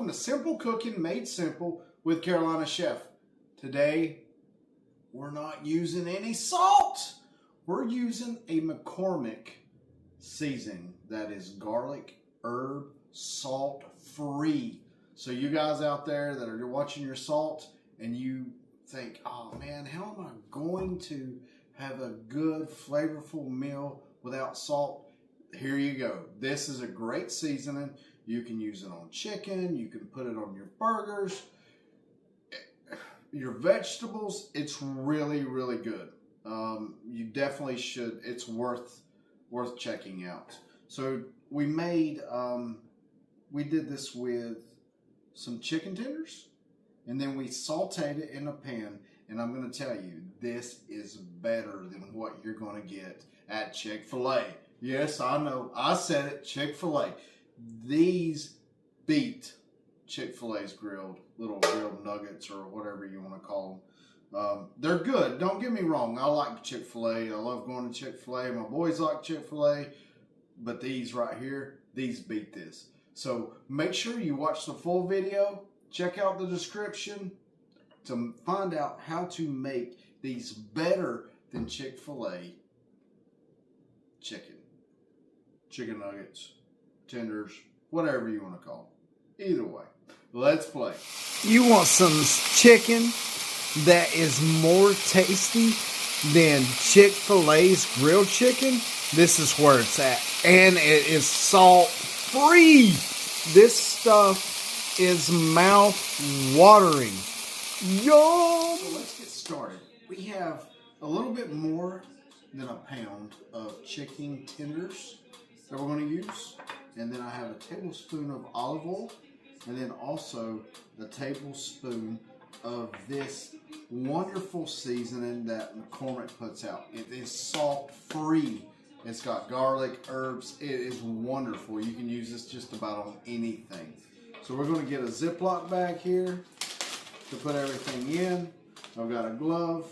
welcome to Simple Cooking Made Simple with Carolina Chef. Today, we're not using any salt. We're using a McCormick seasoning that is garlic, herb, salt free. So you guys out there that are watching your salt and you think, oh man, how am I going to have a good flavorful meal without salt? Here you go. This is a great seasoning. You can use it on chicken. You can put it on your burgers, your vegetables. It's really, really good. You definitely should. It's worth checking out. So we did this with some chicken tenders, and then we sauteed it in a pan. And I'm going to tell you, this is better than what you're going to get at Chick-fil-A. Yes, I know. I said it, Chick-fil-A. These beat Chick-fil-A's little grilled nuggets or whatever you want to call them. They're good. Don't get me wrong. I like Chick-fil-A. I love going to Chick-fil-A. My boys like Chick-fil-A. But these right here, these beat this. So make sure you watch the full video. Check out the description to find out how to make these better than Chick-fil-A chicken nuggets, tenders, whatever you want to call them. Either way, let's play. You want some chicken that is more tasty than Chick-fil-A's grilled chicken? This is where it's at. And it is salt free. This stuff is mouth watering. Yum! So let's get started. We have a little bit more than a pound of chicken tenders that we're going to use. And then I have a tablespoon of olive oil. And then also a tablespoon of this wonderful seasoning that McCormick puts out. It is salt free. It's got garlic, herbs. It is wonderful. You can use this just about on anything. So we're going to get a Ziploc bag here to put everything in. I've got a glove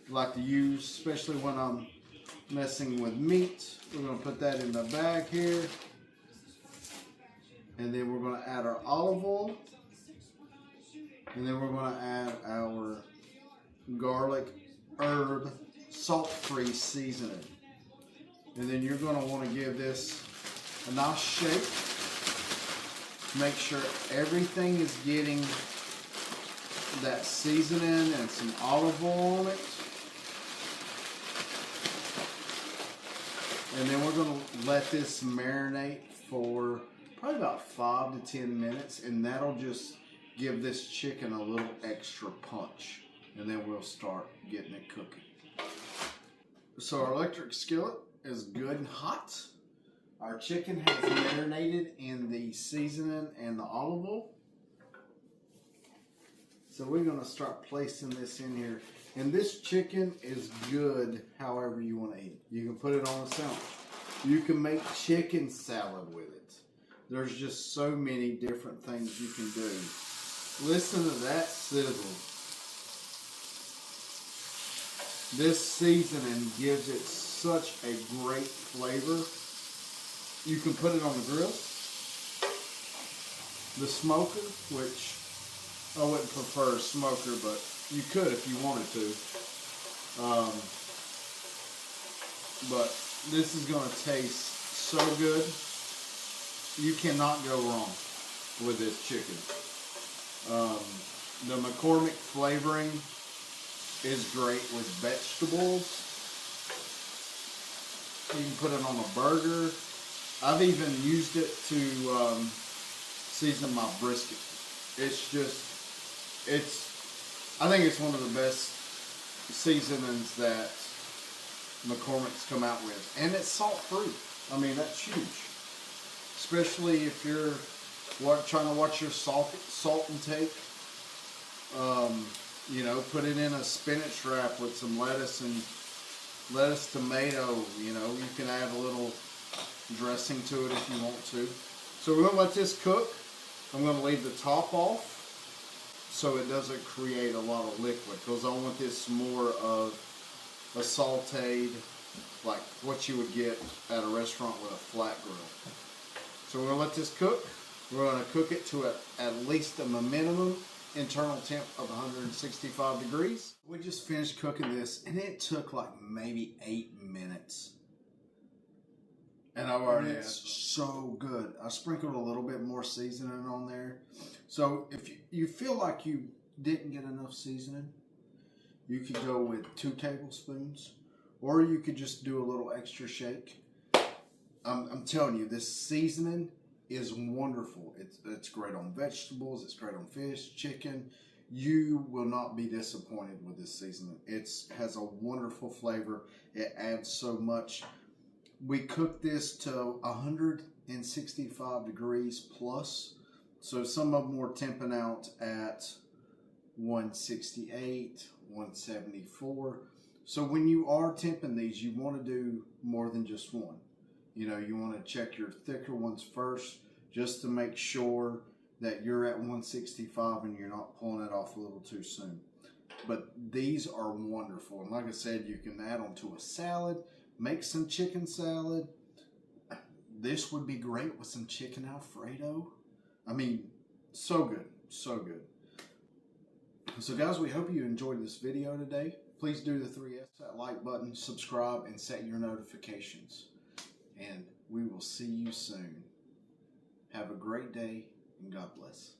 I like to use, especially when I'm messing with meat. We're going to put that in the bag here. And then we're going to add our olive oil. And then we're going to add our garlic, herb, salt-free seasoning. And then you're going to want to give this a nice shake. Make sure everything is getting that seasoning and some olive oil on it. And then we're going to let this marinate for probably about 5 to 10 minutes, and that'll just give this chicken a little extra punch. And then we'll start getting it cooking. So our electric skillet is good and hot. Our chicken has marinated in the seasoning and the olive oil. So we're going to start placing this in here. And this chicken is good however you want to eat it. You can put it on a sandwich. You can make chicken salad with it. There's just so many different things you can do. Listen to that sizzle. This seasoning gives it such a great flavor. You can put it on the grill. The smoker, which I wouldn't prefer a smoker, but you could if you wanted to. But this is going to taste so good. You cannot go wrong with this chicken. The McCormick flavoring is great with vegetables. You can put it on a burger. I've even used it to season my brisket. I think it's one of the best seasonings that McCormick's come out with. And it's salt free. I mean, that's huge. Especially if you're trying to watch your salt intake. You know, put it in a spinach wrap with some lettuce, tomato. You know, you can add a little dressing to it if you want to. So we're going to let this cook. I'm going to leave the top off so it doesn't create a lot of liquid, because I want this more of a sauteed, like what you would get at a restaurant with a flat grill. So we're going to let this cook. We're going to cook it to at least a minimum internal temp of 165 degrees. We just finished cooking this, and it took like maybe 8 minutes. And it's so good. I sprinkled a little bit more seasoning on there. So if you feel like you didn't get enough seasoning, you could go with 2 tablespoons, or you could just do a little extra shake. I'm telling you, this seasoning is wonderful. It's great on vegetables. It's great on fish, chicken. You will not be disappointed with this seasoning. It has a wonderful flavor. It adds so much. We cooked this to 165 degrees plus. So some of them were temping out at 168, 174. So when you are temping these, you want to do more than just one. You know, you want to check your thicker ones first just to make sure that you're at 165 and you're not pulling it off a little too soon. But these are wonderful. And like I said, you can add them to a salad, make some chicken salad. This would be great with some chicken Alfredo. I mean, so good, so good. So guys, we hope you enjoyed this video today. Please do the 3S, that like button, subscribe, and set your notifications. And we will see you soon. Have a great day, and God bless.